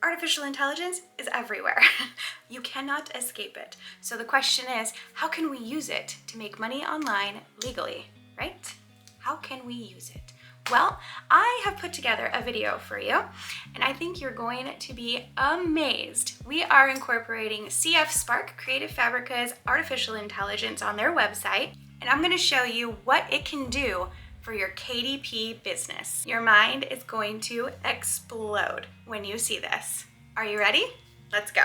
Artificial intelligence is everywhere. You cannot escape it. So the question is, how can we use it to make money online legally, right? How can we use it? Well, I have put together a video for you, and I think you're going to be amazed. We are incorporating CF Spark, Creative Fabrica's artificial intelligence on their website, and I'm going to show you what it can do for your KDP business. Your mind is going to explode when you see this. Are you ready? Let's go.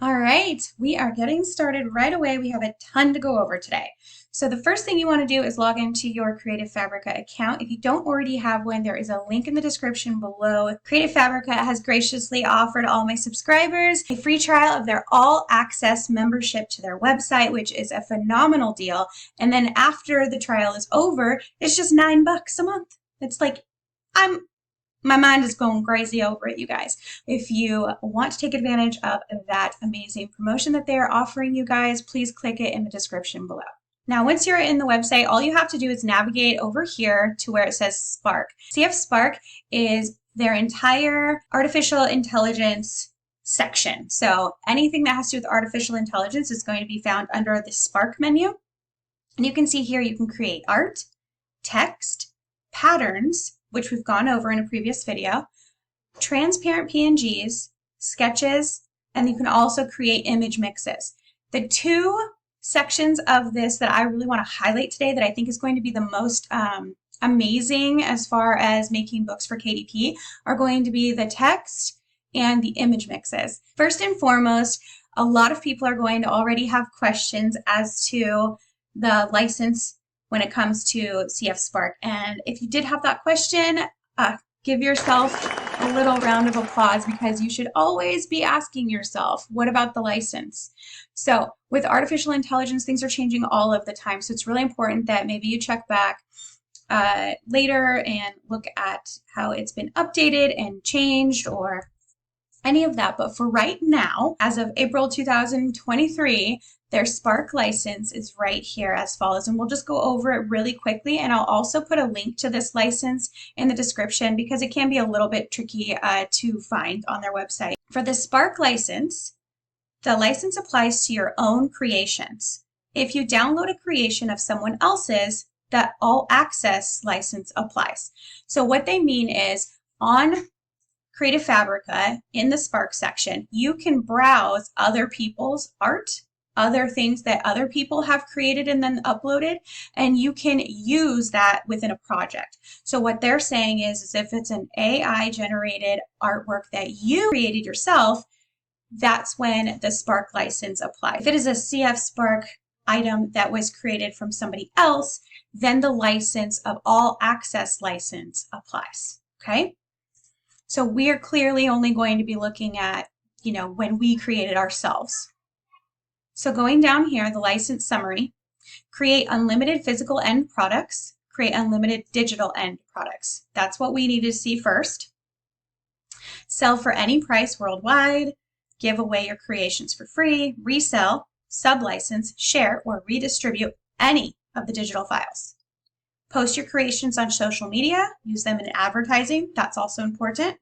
All right, we are getting started right away. We have a ton to go over today. So the first thing you want to do is log into your Creative Fabrica account. If you don't already have one, there is a link in the description below. Creative Fabrica has graciously offered all my subscribers a free trial of their all-access membership to their website, which is a phenomenal deal. And then after the trial is over, it's just $9 a month. It's like, my mind is going crazy over it, you guys. If you want to take advantage of that amazing promotion that they are offering you guys, please click it in the description below. Now, once you're in the website, all you have to do is navigate over here to where it says Spark. CF Spark is their entire artificial intelligence section. So anything that has to do with artificial intelligence is going to be found under the Spark menu. And you can see here you can create art, text, patterns, which we've gone over in a previous video, transparent PNGs, sketches, and you can also create image mixes. The two sections of this that I really want to highlight today that I think is going to be the most amazing as far as making books for KDP are going to be the text and the image mixes. First and foremost, a lot of people are going to already have questions as to the license when it comes to CF Spark. And if you did have that question, give yourself a little round of applause, because you should always be asking yourself, what about the license? So with artificial intelligence, things are changing all of the time. So it's really important that maybe you check back later and look at how it's been updated and changed or any of that. But for right now, as of April 2023, their Spark license is right here as follows, and we'll just go over it really quickly, and I'll also put a link to this license in the description because it can be a little bit tricky to find on their website. For the Spark license, the license applies to your own creations. If you download a creation of someone else's, that all access license applies. So what they mean is on Creative Fabrica in the Spark section, you can browse other people's art, other things that other people have created and then uploaded, and you can use that within a project. So what they're saying is if it's an AI generated artwork that you created yourself, that's when the Spark license applies. If it is a CF Spark item that was created from somebody else, then the license of all access license applies, okay? So we're clearly only going to be looking at, when we created ourselves. So going down here, the license summary, create unlimited physical end products, create unlimited digital end products. That's what we need to see first. Sell for any price worldwide, give away your creations for free, resell, sublicense, share, or redistribute any of the digital files. Post your creations on social media, use them in advertising, that's also important.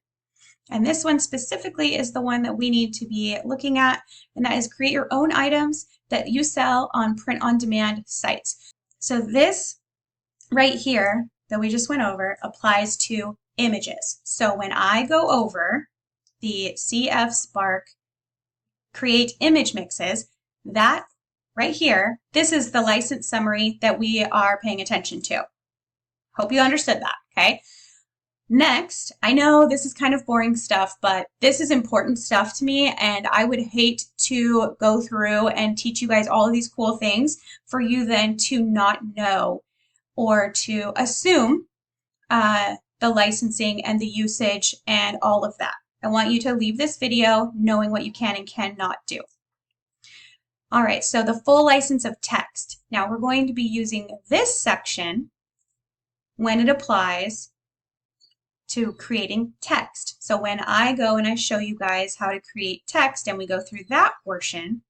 And this one specifically is the one that we need to be looking at, and that is create your own items that you sell on print-on-demand sites. So this right here that we just went over applies to images. So when I go over the CF Spark create image mixes, that right here, this is the license summary that we are paying attention to. Hope you understood that, okay? Next, I know this is kind of boring stuff, but this is important stuff to me, and I would hate to go through and teach you guys all of these cool things for you then to not know or to assume the licensing and the usage and all of that. I want you to leave this video knowing what you can and cannot do. All right, so the full license of text. Now we're going to be using this section when it applies to creating text. So when I go and I show you guys how to create text and we go through that portion,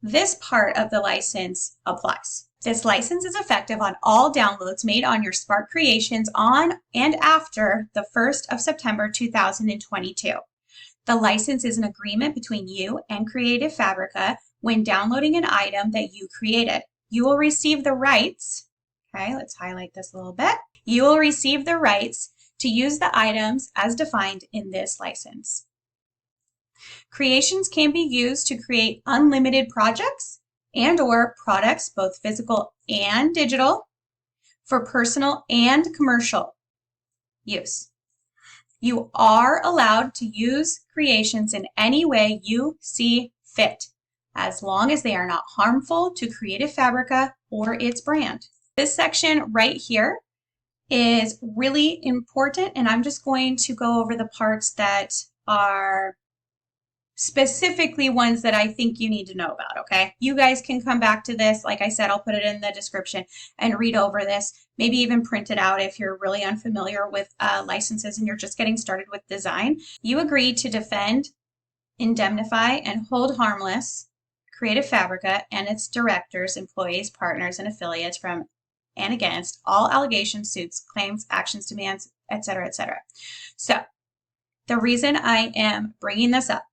this part of the license applies. This license is effective on all downloads made on your Spark Creations on and after the 1st of September 2022. The license is an agreement between you and Creative Fabrica when downloading an item that you created. You will receive the rights, okay, let's highlight this a little bit. You will receive the rights to use the items as defined in this license. Creations can be used to create unlimited projects and/or products, both physical and digital, for personal and commercial use. You are allowed to use creations in any way you see fit, as long as they are not harmful to Creative Fabrica or its brand. This section right here is really important, and I'm just going to go over the parts that are specifically ones that I think you need to know about, okay? You guys can come back to this. Like I said, I'll put it in the description and read over this, maybe even print it out if you're really unfamiliar with licenses and you're just getting started with design. You agree to defend, indemnify, and hold harmless Creative Fabrica and its directors, employees, partners, and affiliates from and against all allegations, suits, claims, actions, demands, etc., etc. So the reason I am bringing this up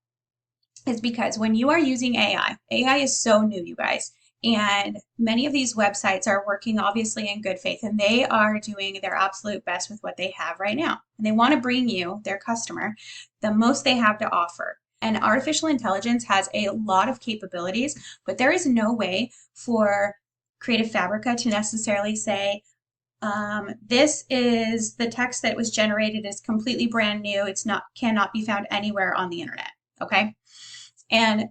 is because when you are using AI is so new, you guys, and many of these websites are working obviously in good faith, and they are doing their absolute best with what they have right now. And they want to bring you, their customer, the most they have to offer. And artificial intelligence has a lot of capabilities, but there is no way for Creative Fabrica to necessarily say, this is the text that was generated, is completely brand new. Cannot be found anywhere on the internet. Okay. And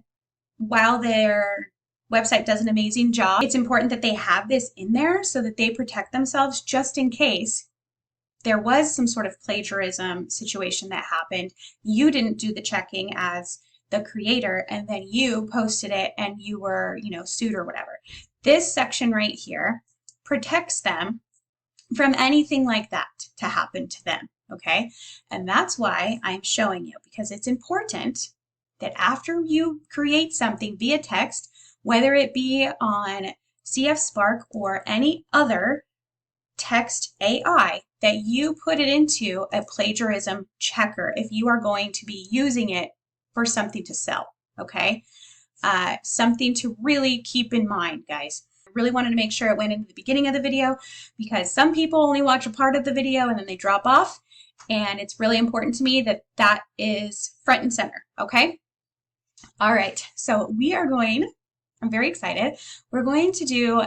while their website does an amazing job, it's important that they have this in there so that they protect themselves just in case there was some sort of plagiarism situation that happened. You didn't do the checking as the creator, and then you posted it and you were, sued or whatever. This section right here protects them from anything like that to happen to them, okay? And that's why I'm showing you, because it's important that after you create something via text, whether it be on CF Spark or any other text AI, that you put it into a plagiarism checker if you are going to be using it for something to sell, okay? Something to really keep in mind, guys. I really wanted to make sure it went into the beginning of the video because some people only watch a part of the video and then they drop off, and it's really important to me that that is front and center, okay? All right, so I'm very excited. We're going to do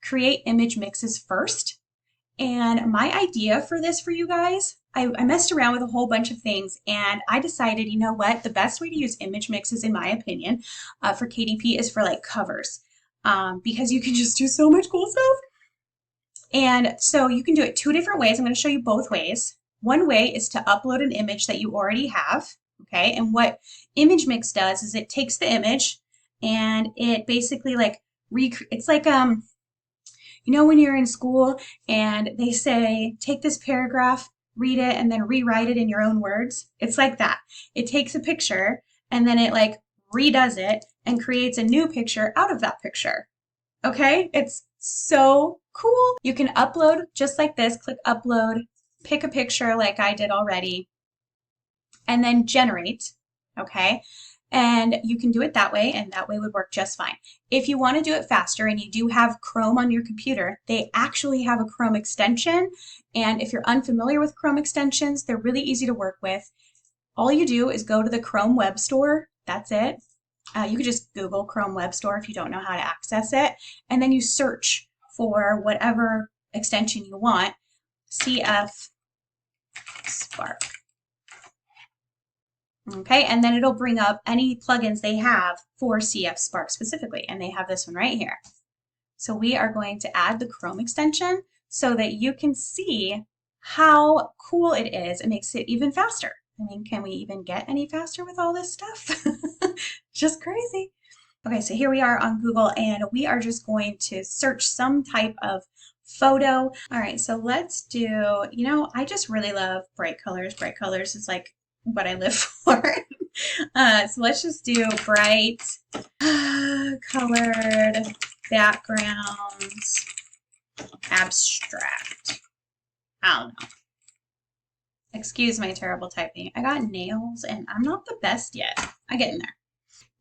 create image mixes first. And my idea for this for you guys, I messed around with a whole bunch of things, and I decided, you know what, the best way to use image mixes, in my opinion, for KDP is for like covers, because you can just do so much cool stuff. And so you can do it two different ways. I'm going to show you both ways. One way is to upload an image that you already have. Okay, and what Image Mix does is it takes the image and it basically it's like when you're in school and they say take this paragraph, read it, and then rewrite it in your own words. It's like that. It takes a picture and then it redoes it and creates a new picture out of that picture. Okay, it's so cool. You can upload just like this. Click upload, pick a picture like I did already, and then generate, okay? And you can do it that way, and that way would work just fine. If you want to do it faster and you do have Chrome on your computer, they actually have a Chrome extension. And if you're unfamiliar with Chrome extensions, they're really easy to work with. All you do is go to the Chrome Web Store. That's it. You could just Google Chrome Web Store if you don't know how to access it. And then you search for whatever extension you want, CF Spark. Okay, and then it'll bring up any plugins they have for CF Spark specifically, and they have this one right here. So we are going to add the Chrome extension so that you can see how cool it is. It makes it even faster. I mean, can we even get any faster with all this stuff? Just crazy. Okay, so here we are on Google, and we are just going to search some type of photo. All right, so let's do, I just really love bright colors. Bright colors is like what I live for. So let's just do bright colored backgrounds abstract. I don't know. Excuse my terrible typing. I got nails and I'm not the best yet. I get in there.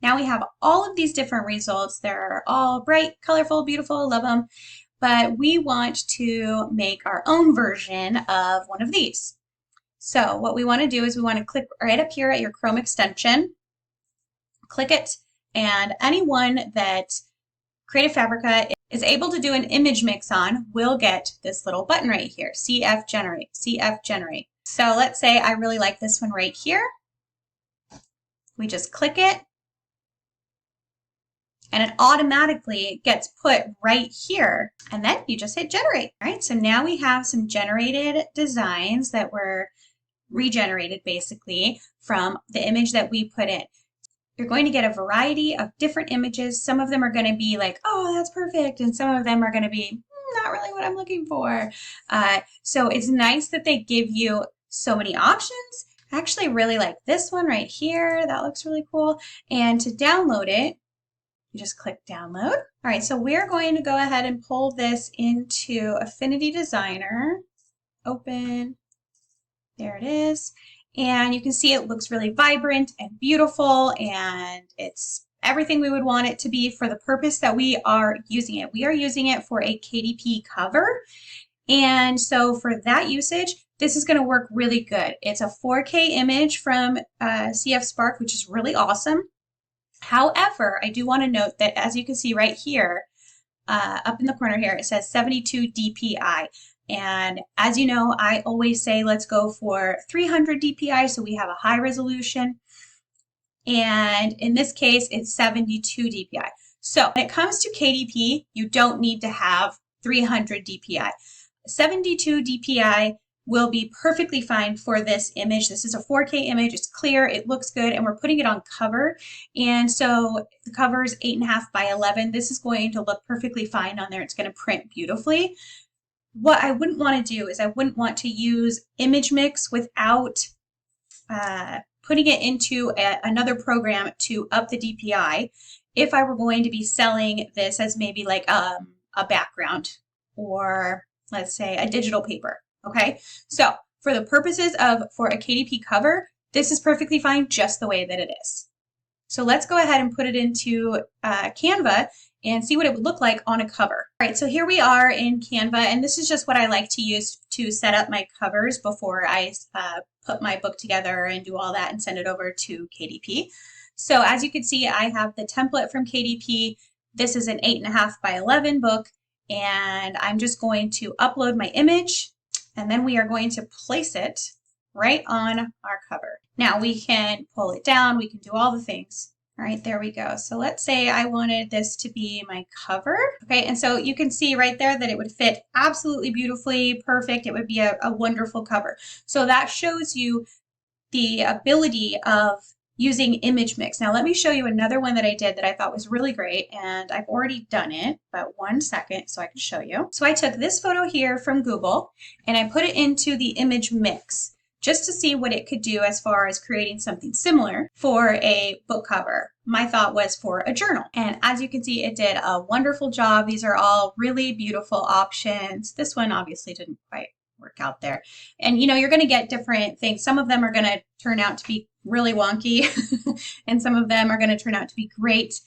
Now we have all of these different results. They're all bright, colorful, beautiful, love them. But we want to make our own version of one of these. So what we want to do is we want to click right up here at your Chrome extension, click it, and anyone that Creative Fabrica is able to do an image mix on will get this little button right here, CF Generate, CF Generate. So let's say I really like this one right here. We just click it, and it automatically gets put right here, and then you just hit generate. All right, so now we have some generated designs that were regenerated basically from the image that we put in. You're going to get a variety of different images. Some of them are going to be like, oh, that's perfect, and some of them are going to be not really what I'm looking for. So it's nice that they give you so many options. I actually really like this one right here. That looks really cool. And to download it, you just click download. All right, so we're going to go ahead and pull this into Affinity Designer. Open. There it is. And you can see it looks really vibrant and beautiful, and it's everything we would want it to be for the purpose that we are using it. We are using it for a KDP cover. And so for that usage, this is going to work really good. It's a 4K image from CF Spark, which is really awesome. However, I do want to note that as you can see right here, up in the corner here, it says 72 DPI. And as you know, I always say let's go for 300 DPI so we have a high resolution. And in this case, it's 72 DPI. So when it comes to KDP, you don't need to have 300 DPI. 72 DPI will be perfectly fine for this image. This is a 4K image. It's clear, it looks good, and we're putting it on cover. And so the cover is 8.5 by 11. This is going to look perfectly fine on there. It's going to print beautifully. What I wouldn't want to do is I wouldn't want to use Image Mix without putting it into another program to up the DPI if I were going to be selling this as maybe like a background or let's say a digital paper. Okay, so for the purposes of for a KDP cover, this is perfectly fine just the way that it is. So let's go ahead and put it into Canva and see what it would look like on a cover. All right, so here we are in Canva, and this is just what I like to use to set up my covers before I put my book together and do all that and send it over to KDP. So as you can see, I have the template from KDP. This is an 8.5 by 11 book, and I'm just going to upload my image, and then we are going to place it right on our cover. Now we can pull it down, we can do all the things. All right, there we go. So let's say I wanted this to be my cover. Okay, and so you can see right there that it would fit absolutely beautifully, perfect. It would be a wonderful cover. So that shows you the ability of using Image Mix. Now let me show you another one that I did that I thought was really great, and I've already done it, but 1 second so I can show you. So I took this photo here from Google and I put it into the Image Mix just to see what it could do as far as creating something similar for a book cover. My thought was for a journal. And as you can see, it did a wonderful job. These are all really beautiful options. This one obviously didn't quite work out there. And you know, you're going to get different things. Some of them are going to turn out to be really wonky and some of them are going to turn out to be great.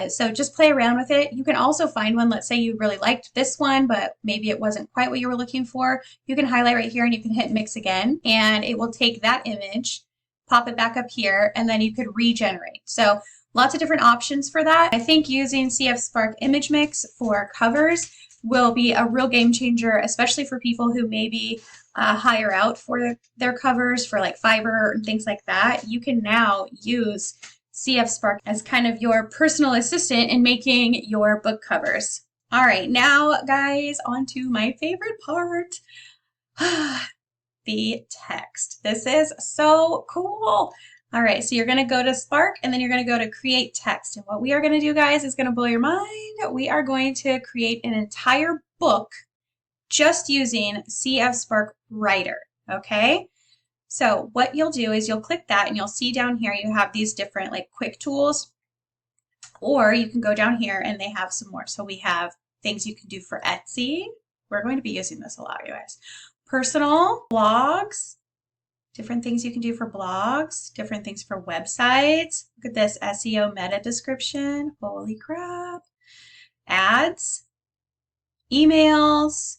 So just play around with it. You can also find one, let's say you really liked this one, but maybe it wasn't quite what you were looking for. You can highlight right here and you can hit mix again, and it will take that image, pop it back up here, and then you could regenerate. So lots of different options for that. I think using CF Spark Image Mix for covers will be a real game changer, especially for people who maybe hire out for their covers for like Fiverr and things like that. You can now use CF Spark as kind of your personal assistant in making your book covers. All right, now guys, on to my favorite part, the text. This is so cool. All right, so you're gonna go to Spark and then you're gonna go to create text. And what we are gonna do, guys, is gonna blow your mind. We are going to create an entire book just using CF Spark Writer, okay? So what you'll do is you'll click that and you'll see down here you have these different like quick tools, or you can go down here and they have some more. So we have things you can do for Etsy. We're going to be using this a lot, you guys. Personal, blogs, different things you can do for blogs, different things for websites. Look at this SEO meta description. Holy crap. Ads, emails,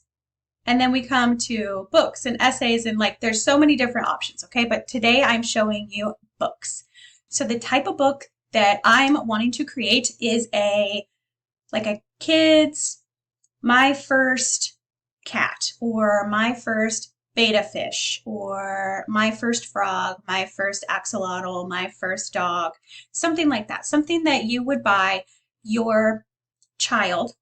and then we come to books and essays, and like there's so many different options, okay? But today I'm showing you books. So the type of book that I'm wanting to create is a kid's My First Cat, or My First Betta Fish, or My First Frog, My First Axolotl, My First Dog, something like that. Something that you would buy your child.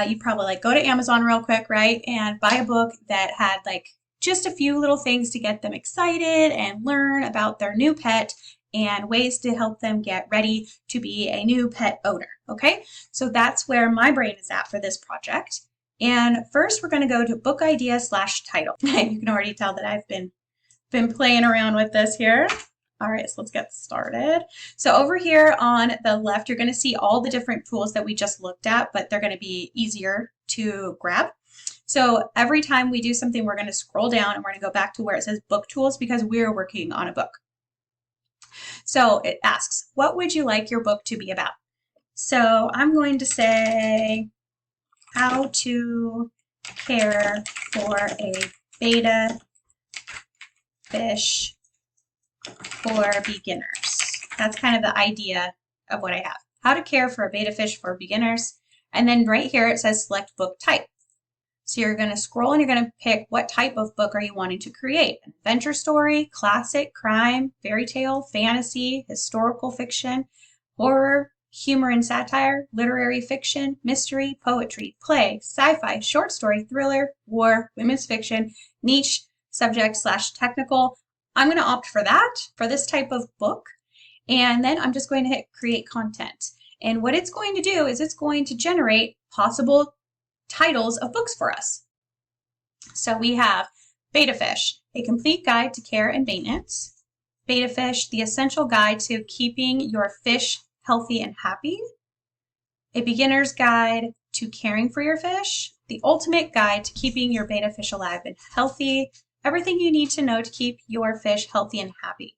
You'd probably like go to Amazon real quick, right? And buy a book that had like just a few little things to get them excited and learn about their new pet and ways to help them get ready to be a new pet owner, okay? So that's where my brain is at for this project. And first we're gonna go to book idea / title. You can already tell that I've been playing around with this here. All right, so let's get started. So over here on the left, you're going to see all the different tools that we just looked at, but they're going to be easier to grab. So every time we do something, we're going to scroll down and we're going to go back to where it says book tools because we're working on a book. So it asks, what would you like your book to be about? So I'm going to say how to care for a betta fish for beginners. That's kind of the idea of what I have. How to care for a betta fish for beginners. And then right here it says select book type. So you're going to scroll and you're going to pick what type of book are you wanting to create. An adventure story, classic, crime, fairy tale, fantasy, historical fiction, horror, humor and satire, literary fiction, mystery, poetry, play, sci-fi, short story, thriller, war, women's fiction, niche, subject / technical. I'm going to opt for that, for this type of book. And then I'm just going to hit create content. And what it's going to do is it's going to generate possible titles of books for us. So we have Betta Fish, a complete guide to care and maintenance. Betta Fish, the essential guide to keeping your fish healthy and happy. A beginner's guide to caring for your fish. The ultimate guide to keeping your betta fish alive and healthy. Everything you need to know to keep your fish healthy and happy.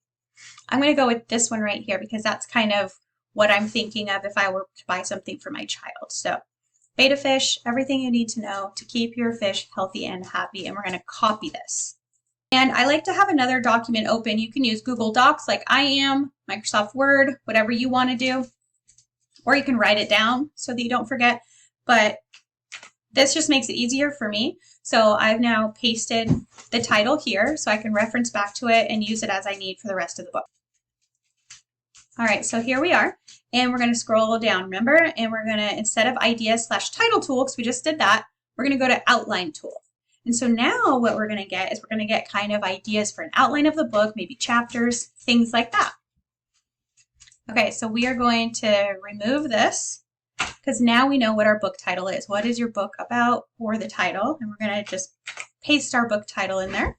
I'm going to go with this one right here because that's kind of what I'm thinking of if I were to buy something for my child. So Betta Fish, everything you need to know to keep your fish healthy and happy. And we're going to copy this. And I like to have another document open. You can use Google Docs like I am, Microsoft Word, whatever you want to do. Or you can write it down so that you don't forget. But this just makes it easier for me. So I've now pasted the title here so I can reference back to it and use it as I need for the rest of the book. All right, so here we are, and we're going to scroll down, remember? And we're going to, instead of idea / title tool, because we just did that, we're going to go to outline tool. And so now what we're going to get is we're going to get kind of ideas for an outline of the book, maybe chapters, things like that. Okay, so we are going to remove this because now we know what our book title is. What is your book about, or the title? And we're going to just paste our book title in there.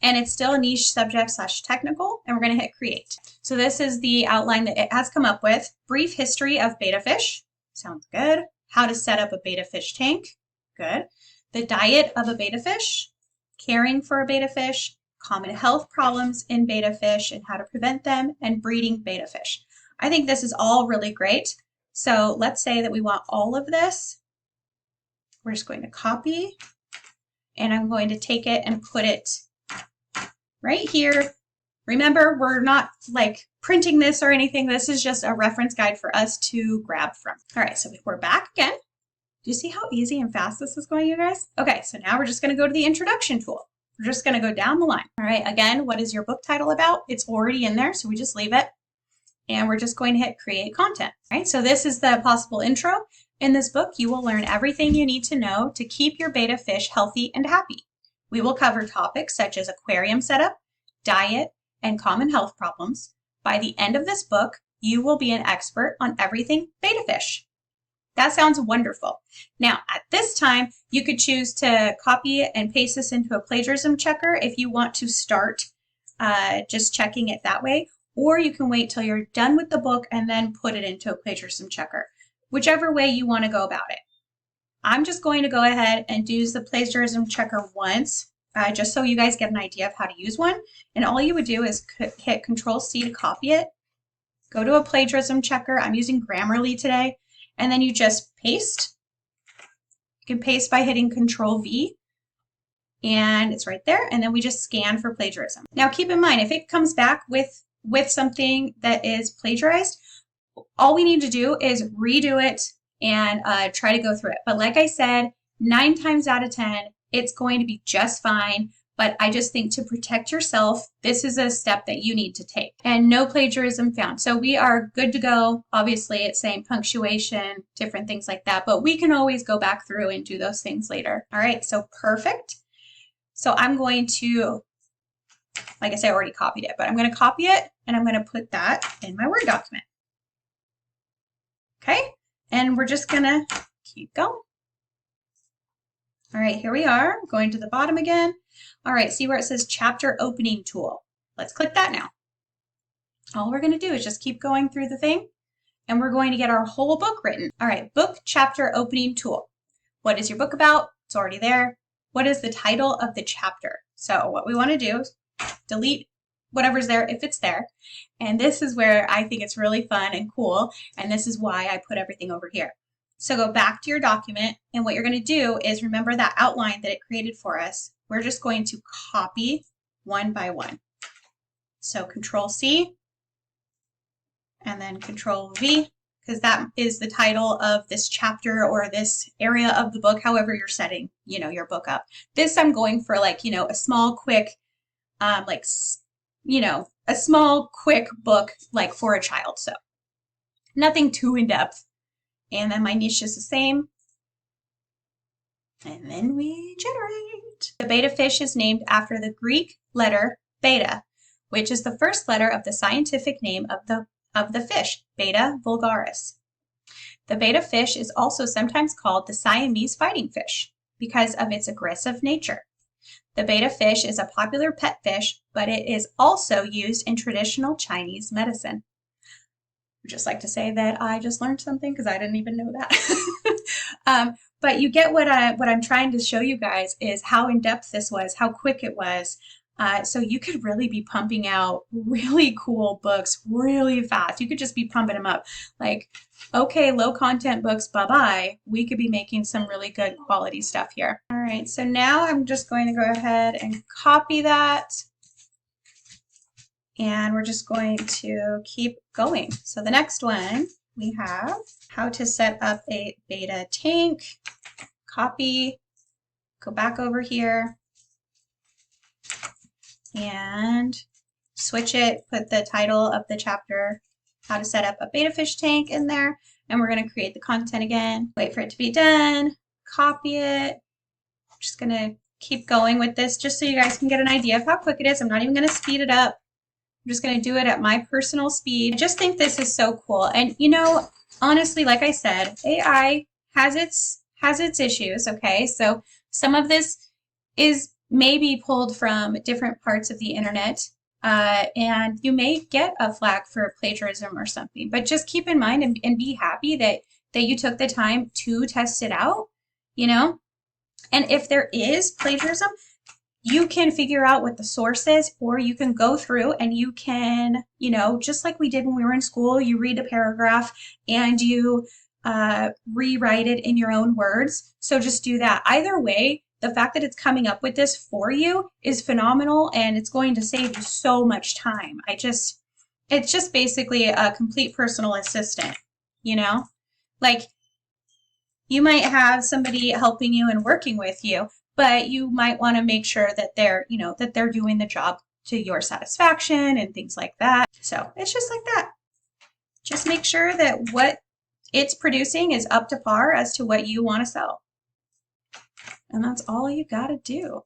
And it's still a niche subject / technical, and we're going to hit create. So this is the outline that it has come up with. Brief history of betta fish. Sounds good. How to set up a betta fish tank. Good. The diet of a betta fish. Caring for a betta fish. Common health problems in betta fish and how to prevent them, and breeding betta fish. I think this is all really great. So let's say that we want all of this. We're just going to copy, and I'm going to take it and put it right here. Remember, we're not like printing this or anything. This is just a reference guide for us to grab from. All right, so we're back again. Do you see how easy and fast this is going, you guys? Okay, so now we're just going to go to the introduction tool. We're just going to go down the line. All right, again, what is your book title about? It's already in there, so we just leave it. And we're just going to hit create content. All right, so this is the possible intro. In this book, you will learn everything you need to know to keep your betta fish healthy and happy. We will cover topics such as aquarium setup, diet, and common health problems. By the end of this book, you will be an expert on everything betta fish. That sounds wonderful. Now, at this time, you could choose to copy and paste this into a plagiarism checker if you want to start just checking it that way, or you can wait till you're done with the book and then put it into a plagiarism checker, whichever way you want to go about it. I'm just going to go ahead and use the plagiarism checker once, just so you guys get an idea of how to use one. And all you would do is hit Control-C to copy it, go to a plagiarism checker. I'm using Grammarly today. And then you just paste. You can paste by hitting Control-V, and it's right there. And then we just scan for plagiarism. Now keep in mind, if it comes back with something that is plagiarized, all we need to do is redo it and try to go through it. But like I said, 9 times out of 10, it's going to be just fine. But I just think to protect yourself, this is a step that you need to take. And no plagiarism found. So we are good to go. Obviously, it's saying punctuation, different things like that. But we can always go back through and do those things later. All right, so perfect. So I'm going to, like I said, I already copied it, but I'm going to copy it and I'm going to put that in my Word document. Okay, and we're just going to keep going. All right, here we are, going to the bottom again. All right, see where it says chapter opening tool. Let's click that now. All we're going to do is just keep going through the thing, and we're going to get our whole book written. All right, book chapter opening tool. What is your book about? It's already there. What is the title of the chapter? So what we want to do is delete whatever's there if it's there. And this is where I think it's really fun and cool, and this is why I put everything over here. So go back to your document, and what you're going to do is remember that outline that it created for us. We're just going to copy one by one. So Control-C and then Control-V, because that is the title of this chapter or this area of the book, however you're setting, your book up. This I'm going for like, a small, quick, a small, quick book like for a child. So nothing too in-depth. And then my niche is the same. And then we generate. The betta fish is named after the Greek letter beta, which is the first letter of the scientific name of the fish, Betta vulgaris. The betta fish is also sometimes called the Siamese fighting fish because of its aggressive nature. The betta fish is a popular pet fish, but it is also used in traditional Chinese medicine. I'd just like to say that I just learned something because I didn't even know that. But you get what I'm trying to show you guys is how in-depth this was, how quick it was. So you could really be pumping out really cool books really fast. You could just be pumping them up. Like, okay, low content books, bye-bye. We could be making some really good quality stuff here. All right, so now I'm just going to go ahead and copy that. And we're just going to keep going. So the next one, we have how to set up a betta tank. Copy, go back over here, and switch it, put the title of the chapter, how to set up a betta fish tank in there, and we're going to create the content again. Wait for it to be done, copy it. I'm just going to keep going with this just so you guys can get an idea of how quick it is. I'm not even going to speed it up. I'm just going to do it at my personal speed. I just think this is so cool. And honestly, like I said, AI has its issues, okay? So some of this is maybe pulled from different parts of the internet, and you may get a flag for plagiarism or something. But just keep in mind and be happy that you took the time to test it out, And if there is plagiarism, you can figure out what the source is, or you can go through and you can, just like we did when we were in school, you read a paragraph and you rewrite it in your own words. So just do that. Either way, the fact that it's coming up with this for you is phenomenal, and it's going to save you so much time. It's just basically a complete personal assistant, Like, you might have somebody helping you and working with you, but you might want to make sure that they're doing the job to your satisfaction and things like that. So it's just like that. Just make sure that what it's producing is up to par as to what you want to sell. And that's all you got to do.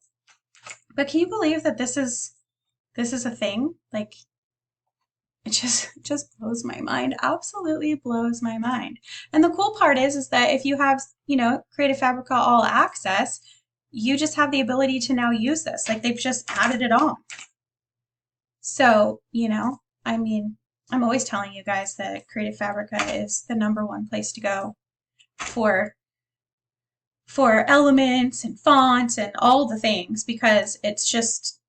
But can you believe that this is a thing? Like, It just blows my mind. Absolutely blows my mind. And the cool part is that if you have, Creative Fabrica All Access, you just have the ability to now use this. Like they've just added it on. So, I mean, I'm always telling you guys that Creative Fabrica is the #1 place to go for elements and fonts and all the things, because it's just,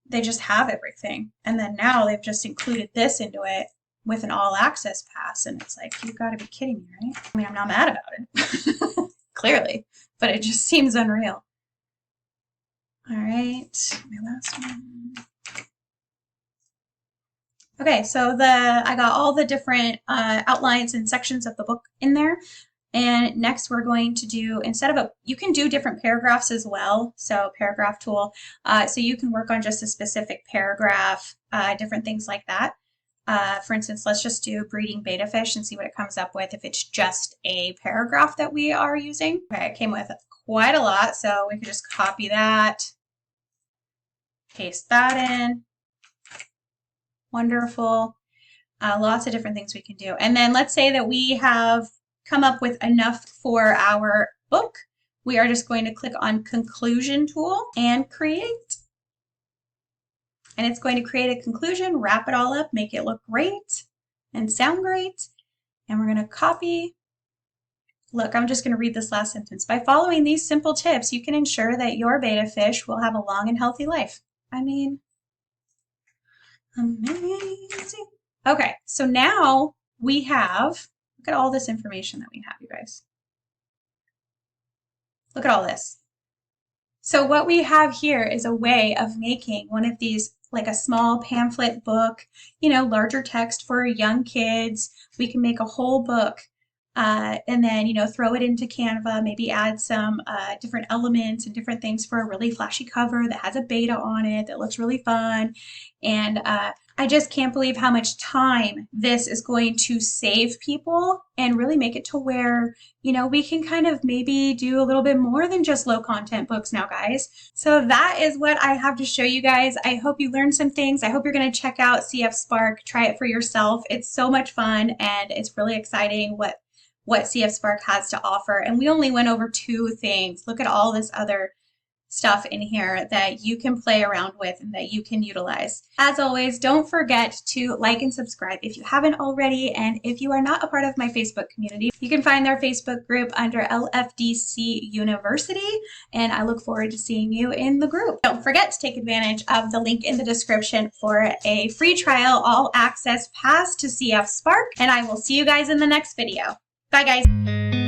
they just have everything. And then now they've just included this into it with an all access pass. And it's like, you've got to be kidding me, right? I mean, I'm not mad about it, clearly, but it just seems unreal. All right, my last one. Okay, so I got all the different outlines and sections of the book in there. And next we're going to do, you can do different paragraphs as well. So paragraph tool. So you can work on just a specific paragraph, different things like that. For instance, let's just do breeding betta fish and see what it comes up with if it's just a paragraph that we are using. Okay, it came with quite a lot, so we can just copy that, paste that in. Wonderful. Lots of different things we can do. And then let's say that we have come up with enough for our book. We are just going to click on conclusion tool and create. And it's going to create a conclusion, wrap it all up, make it look great and sound great. And we're going to copy. Look, I'm just going to read this last sentence. By following these simple tips, you can ensure that your betta fish will have a long and healthy life. I mean, amazing. Okay, so now we have, look at all this information that we have, you guys. Look at all this. So what we have here is a way of making one of these, like a small pamphlet book, larger text for young kids. We can make a whole book and then, throw it into Canva, maybe add some different elements and different things for a really flashy cover that has a betta on it that looks really fun. And I just can't believe how much time this is going to save people and really make it to where, we can kind of maybe do a little bit more than just low content books now, guys. So that is what I have to show you guys. I hope you learned some things. I hope you're going to check out CF Spark, try it for yourself. It's so much fun and it's really exciting what CF Spark has to offer. And we only went over 2 things. Look at all this other stuff in here that you can play around with and that you can utilize. As always, don't forget to like and subscribe if you haven't already. And if you are not a part of my Facebook community, you can find their Facebook group under LFDC University. And I look forward to seeing you in the group. Don't forget to take advantage of the link in the description for a free trial all access pass to CF Spark. And I will see you guys in the next video. Bye, guys.